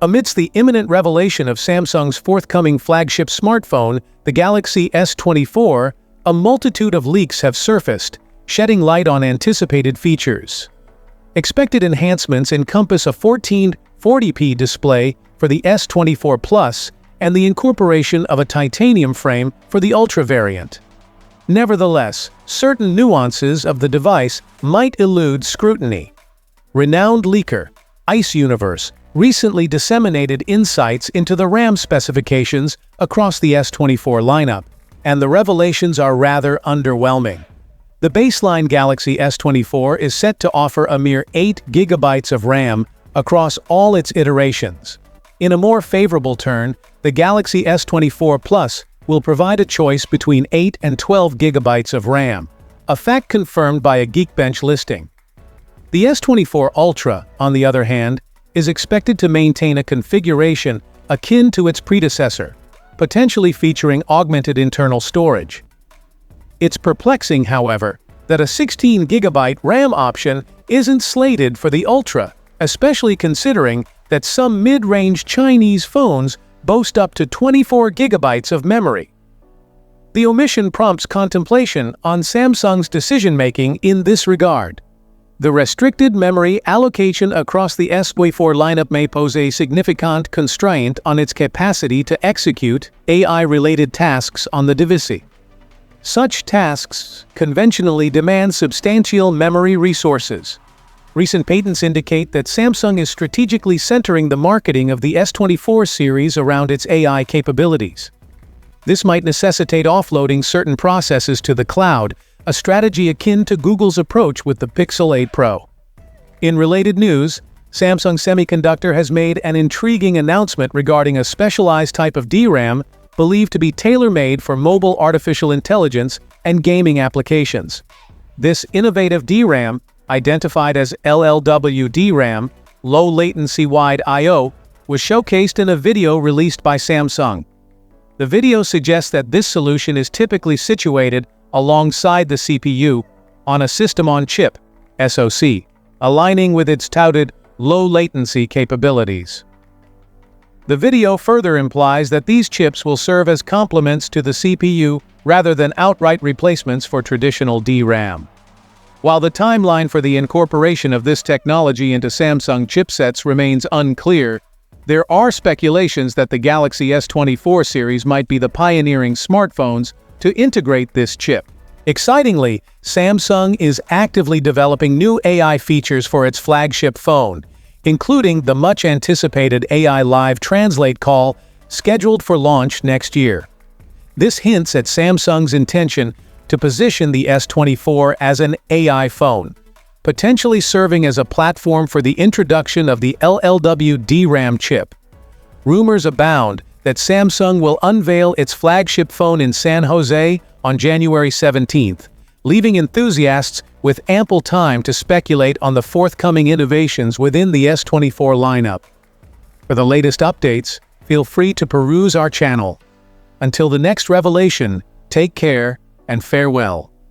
Amidst the imminent revelation of Samsung's forthcoming flagship smartphone, the Galaxy S24, a multitude of leaks have surfaced, shedding light on anticipated features. Expected enhancements encompass a 1440p display for the S24 Plus and the incorporation of a titanium frame for the Ultra variant. Nevertheless, certain nuances of the device might elude scrutiny. Renowned leaker, Ice Universe, recently disseminated insights into the RAM specifications across the S24 lineup, and the revelations are rather underwhelming. The baseline Galaxy S24 is set to offer a mere 8 GB of RAM across all its iterations. In a more favorable turn, the Galaxy S24 Plus will provide a choice between 8 and 12 GB of RAM, a fact confirmed by a Geekbench listing. The S24 Ultra, on the other hand, is expected to maintain a configuration akin to its predecessor, potentially featuring augmented internal storage. It's perplexing, however, that a 16 GB RAM option isn't slated for the Ultra, especially considering that some mid-range Chinese phones boast up to 24 GB of memory. The omission prompts contemplation on Samsung's decision-making in this regard. The restricted memory allocation across the S24 lineup may pose a significant constraint on its capacity to execute AI-related tasks on the device. Such tasks conventionally demand substantial memory resources. Recent patents indicate that Samsung is strategically centering the marketing of the S24 series around its AI capabilities. This might necessitate offloading certain processes to the cloud, a strategy akin to Google's approach with the Pixel 8 Pro. In related news, Samsung Semiconductor has made an intriguing announcement regarding a specialized type of DRAM believed to be tailor-made for mobile artificial intelligence and gaming applications. This innovative DRAM, identified as LLW D-RAM, low latency wide I/O, was showcased in a video released by Samsung. The video suggests that this solution is typically situated alongside the CPU on a system-on-chip (SoC), aligning with its touted low-latency capabilities. The video further implies that these chips will serve as complements to the CPU rather than outright replacements for traditional DRAM. While the timeline for the incorporation of this technology into Samsung chipsets remains unclear, there are speculations that the Galaxy S24 series might be the pioneering smartphones to integrate this chip. Excitingly, Samsung is actively developing new AI features for its flagship phone, including the much-anticipated AI Live Translate call scheduled for launch next year. This hints at Samsung's intention to position the S24 as an AI phone, potentially serving as a platform for the introduction of the LLW D-RAM chip. Rumors abound that Samsung will unveil its flagship phone in San Jose on January 17th, leaving enthusiasts with ample time to speculate on the forthcoming innovations within the S24 lineup. For the latest updates, feel free to peruse our channel. Until the next revelation, take care and farewell.